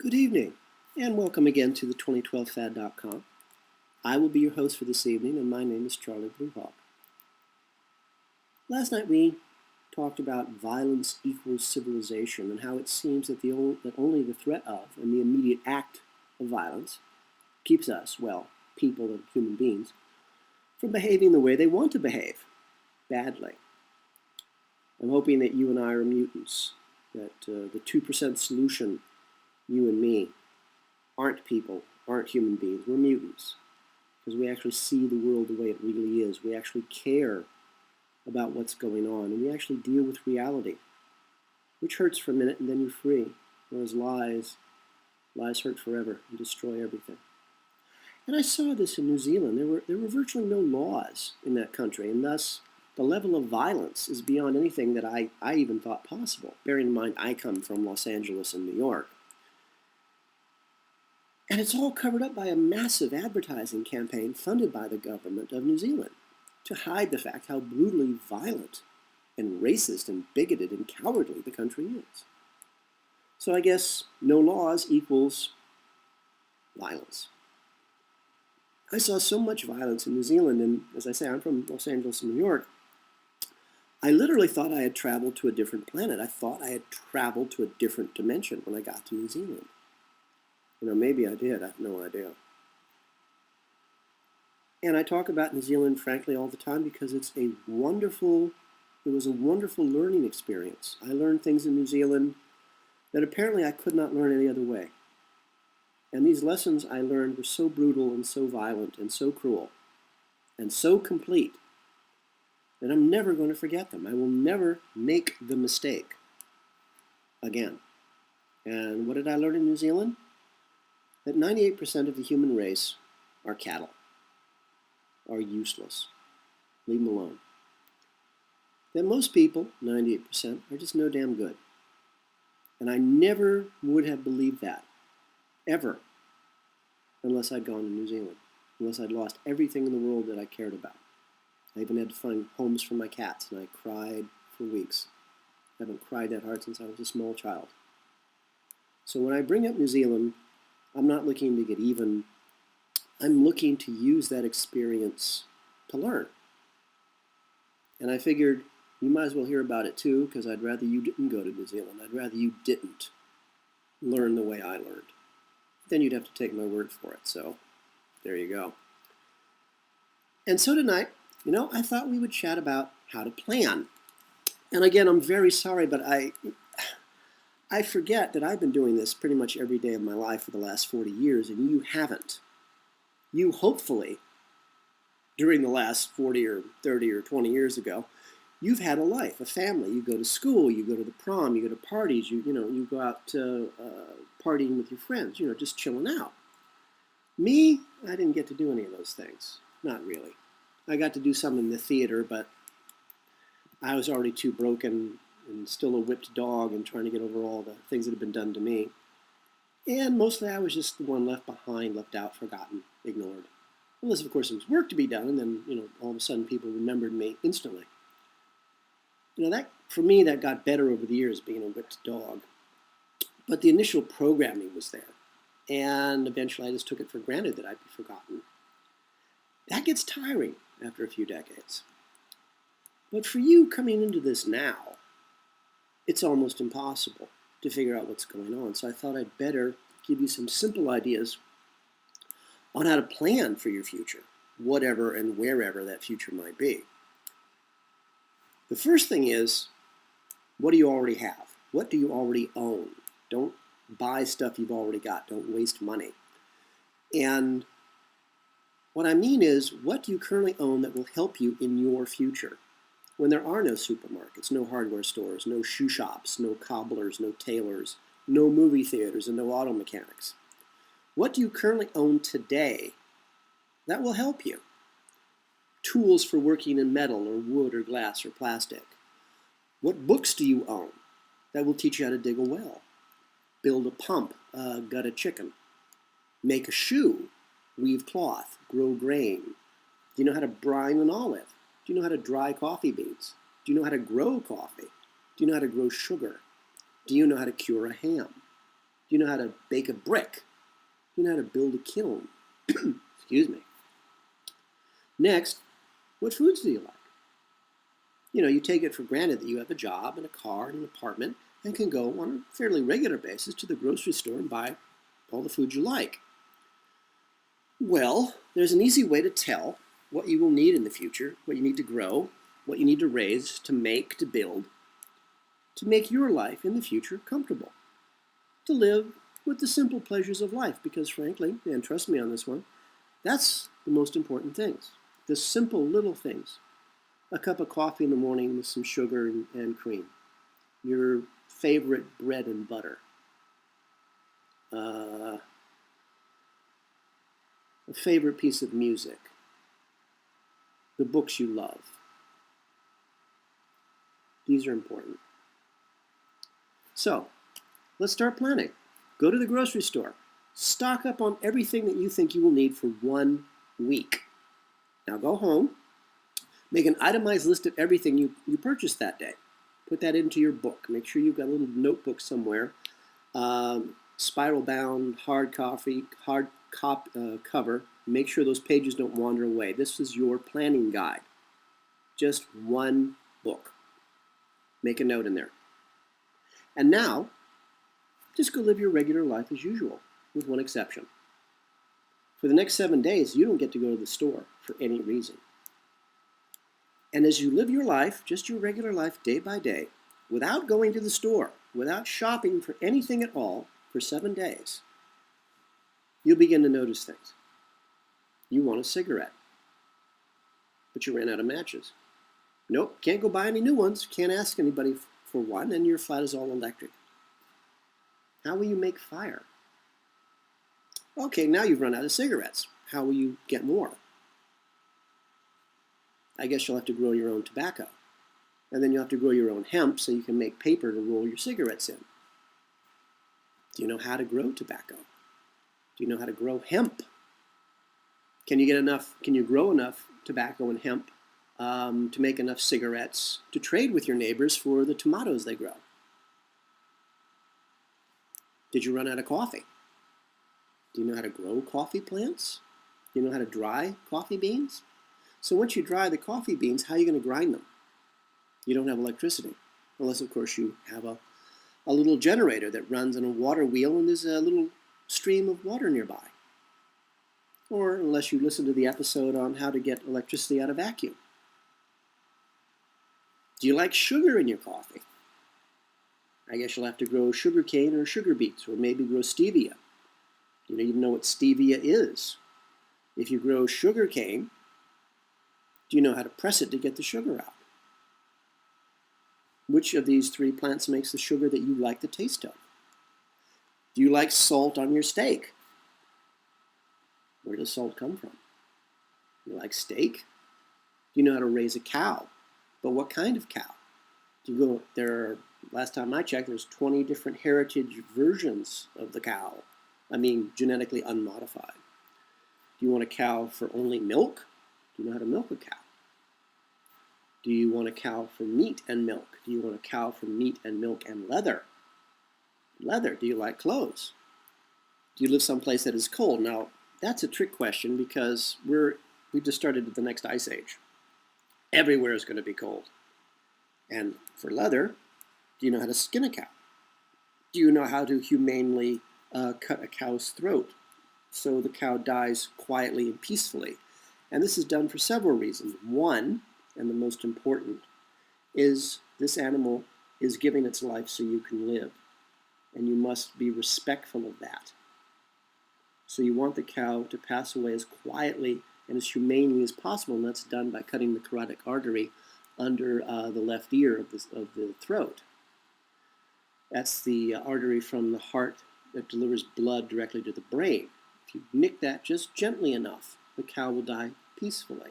Good evening, and welcome again to the 2012fad.com. I will be your host for this evening, and my name is Charlie Bluehawk. Last night we talked about violence equals civilization and how it seems that only the threat of and the immediate act of violence keeps us, well, people and human beings, from behaving the way they want to behave, badly. I'm hoping that you and I are mutants, that the 2% solution, you and me, aren't people, aren't human beings. We're mutants because we actually see the world the way it really is. We actually care about what's going on, and we actually deal with reality, which hurts for a minute and then you're free, whereas lies hurt forever and destroy everything. And I saw this in New Zealand. There were virtually no laws in that country, and thus the level of violence is beyond anything that I even thought possible, bearing in mind I come from Los Angeles and New York. And it's all covered up by a massive advertising campaign funded by the government of New Zealand to hide the fact how brutally violent and racist and bigoted and cowardly the country is. So I guess no laws equals violence. I saw so much violence in New Zealand, and as I say, I'm from Los Angeles and New York. I literally thought I had traveled to a different planet. I thought I had traveled to a different dimension when I got to New Zealand. Maybe I did. I have no idea. And I talk about New Zealand, frankly, all the time because it was a wonderful learning experience. I learned things in New Zealand that apparently I could not learn any other way. And these lessons I learned were so brutal and so violent and so cruel and so complete that I'm never going to forget them. I will never make the mistake again. And what did I learn in New Zealand? That 98% of the human race are cattle, are useless. Leave them alone. That most people, 98%, are just no damn good. And I never would have believed that, ever, unless I'd gone to New Zealand, unless I'd lost everything in the world that I cared about. I even had to find homes for my cats, and I cried for weeks. I haven't cried that hard since I was a small child. So when I bring up New Zealand, I'm not looking to get even. I'm looking to use that experience to learn. And I figured you might as well hear about it too, because I'd rather you didn't go to New Zealand. I'd rather you didn't learn the way I learned. Then you'd have to take my word for it. So there you go. And so tonight, I thought we would chat about how to plan. And again, I'm very sorry, but I forget that I've been doing this pretty much every day of my life for the last 40 years, and you haven't. You hopefully, during the last 40 or 30 or 20 years ago, you've had a life, a family. You go to school, you go to the prom, you go to parties, you go out partying with your friends, just chilling out. Me, I didn't get to do any of those things. Not really. I got to do some in the theater, but I was already too broken and still a whipped dog and trying to get over all the things that had been done to me. And mostly I was just the one left behind, left out, forgotten, ignored. Unless, of course, there was work to be done, and then, all of a sudden people remembered me instantly. That, for me, that got better over the years, being a whipped dog. But the initial programming was there. And eventually I just took it for granted that I'd be forgotten. That gets tiring after a few decades. But for you coming into this now, it's almost impossible to figure out what's going on. So I thought I'd better give you some simple ideas on how to plan for your future, whatever and wherever that future might be. The first thing is, what do you already have? What do you already own? Don't buy stuff you've already got. Don't waste money. And what I mean is, what do you currently own that will help you in your future? When there are no supermarkets, no hardware stores, no shoe shops, no cobblers, no tailors, no movie theaters, and no auto mechanics. What do you currently own today that will help you? Tools for working in metal or wood or glass or plastic. What books do you own that will teach you how to dig a well, build a pump, gut a chicken, make a shoe, weave cloth, grow grain? Do you know how to brine an olive? Do you know how to dry coffee beans? Do you know how to grow coffee? Do you know how to grow sugar? Do you know how to cure a ham? Do you know how to bake a brick? Do you know how to build a kiln? Excuse me. Next, what foods do you like? You take it for granted that you have a job and a car and an apartment and can go on a fairly regular basis to the grocery store and buy all the food you like. Well, there's an easy way to tell what you will need in the future, what you need to grow, what you need to raise, to make, to build, to make your life in the future comfortable, to live with the simple pleasures of life, because frankly, and trust me on this one, that's the most important things. The simple little things. A cup of coffee in the morning with some sugar and cream. Your favorite bread and butter. A favorite piece of music. The books you love. These are important. So, let's start planning. Go to the grocery store. Stock up on everything that you think you will need for 1 week. Now go home. Make an itemized list of everything you purchased that day. Put that into your book. Make sure you've got a little notebook somewhere. Spiral bound, hard cover. Make sure those pages don't wander away. This is your planning guide. Just one book. Make a note in there. And now, just go live your regular life as usual, with one exception. For the next 7 days, you don't get to go to the store for any reason. And as you live your life, just your regular life, day by day, without going to the store, without shopping for anything at all for 7 days, you'll begin to notice things. You want a cigarette, but you ran out of matches. Nope, can't go buy any new ones, can't ask anybody for one, and your flat is all electric. How will you make fire? Okay, now you've run out of cigarettes. How will you get more? I guess you'll have to grow your own tobacco. And then you'll have to grow your own hemp so you can make paper to roll your cigarettes in. Do you know how to grow tobacco? Do you know how to grow hemp? Can you grow enough tobacco and hemp to make enough cigarettes to trade with your neighbors for the tomatoes they grow? Did you run out of coffee? Do you know how to grow coffee plants? Do you know how to dry coffee beans? So once you dry the coffee beans, how are you going to grind them? You don't have electricity, unless of course you have a little generator that runs on a water wheel and there's a little stream of water nearby. Or unless you listen to the episode on how to get electricity out of vacuum. Do you like sugar in your coffee? I guess you'll have to grow sugar cane or sugar beets, or maybe grow stevia. You don't even know what stevia is. If you grow sugar cane, do you know how to press it to get the sugar out? Which of these 3 plants makes the sugar that you like the taste of? Do you like salt on your steak? Where does salt come from? You like steak? Do you know how to raise a cow? But what kind of cow? Last time I checked, there's 20 different heritage versions of the cow. I mean, genetically unmodified. Do you want a cow for only milk? Do you know how to milk a cow? Do you want a cow for meat and milk? Do you want a cow for meat and milk and leather? Leather, do you like clothes? Do you live someplace that is cold? Now, that's a trick question because we just started the next ice age. Everywhere is going to be cold. And for leather, do you know how to skin a cow? Do you know how to humanely cut a cow's throat so the cow dies quietly and peacefully? And this is done for several reasons. One, and the most important, is this animal is giving its life so you can live. And you must be respectful of that. So you want the cow to pass away as quietly and as humanely as possible, and that's done by cutting the carotid artery under the left ear of the throat. That's the artery from the heart that delivers blood directly to the brain. If you nick that just gently enough, the cow will die peacefully.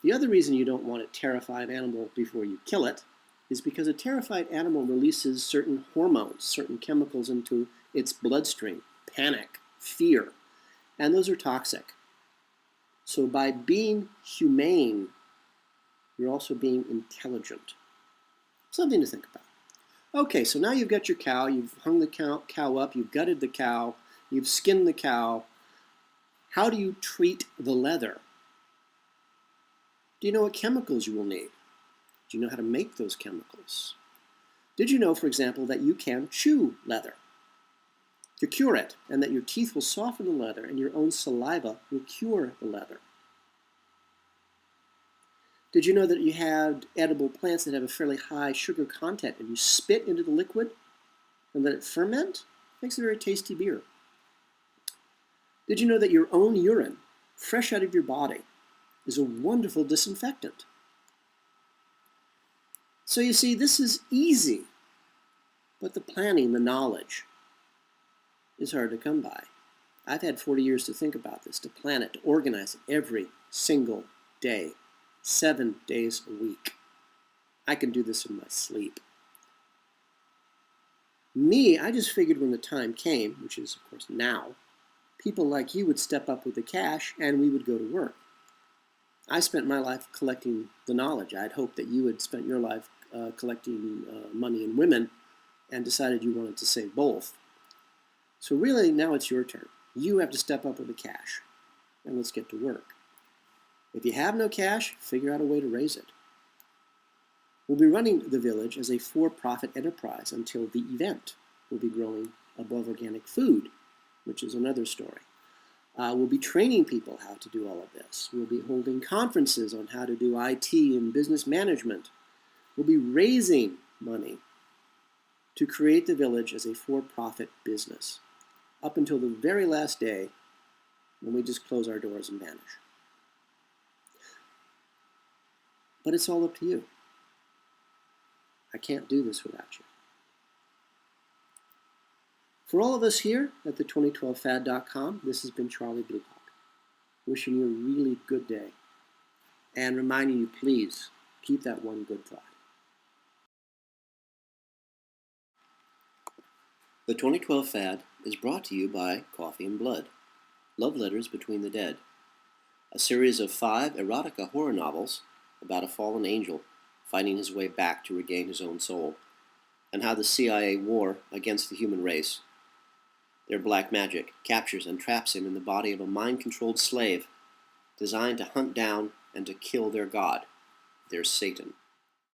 The other reason you don't want to terrify an animal before you kill it is because a terrified animal releases certain hormones, certain chemicals into its bloodstream, panic, fear, and those are toxic. So by being humane, you're also being intelligent. Something to think about. Okay, so now you've got your cow, you've hung the cow up, you've gutted the cow, you've skinned the cow. How do you treat the leather? Do you know what chemicals you will need? Do you know how to make those chemicals? Did you know, for example, that you can chew leather to cure it, and that your teeth will soften the leather and your own saliva will cure the leather? Did you know that you had edible plants that have a fairly high sugar content, and you spit into the liquid and let it ferment? It makes a very tasty beer. Did you know that your own urine, fresh out of your body, is a wonderful disinfectant? So you see, this is easy, but the planning, the knowledge, is hard to come by. I've had 40 years to think about this, to plan it, to organize it every single day, 7 days a week. I can do this in my sleep. Me, I just figured when the time came, which is of course now, people like you would step up with the cash and we would go to work. I spent my life collecting the knowledge. I'd hoped that you had spent your life collecting money and women and decided you wanted to save both. So really, now it's your turn. You have to step up with the cash, and let's get to work. If you have no cash, figure out a way to raise it. We'll be running the village as a for-profit enterprise until the event. We'll be growing above organic food, which is another story. We'll be training people how to do all of this. We'll be holding conferences on how to do IT and business management. We'll be raising money to create the village as a for-profit business up until the very last day when we just close our doors and vanish. But it's all up to you. I can't do this without you. For all of us here at the 2012fad.com, this has been Charlie Bluehawk, wishing you a really good day and reminding you, please, keep that one good thought. The 2012 Fad is brought to you by Coffee and Blood, Love Letters Between the Dead, a series of 5 erotica horror novels about a fallen angel finding his way back to regain his own soul, and how the CIA war against the human race, their black magic, captures and traps him in the body of a mind-controlled slave designed to hunt down and to kill their god, their Satan.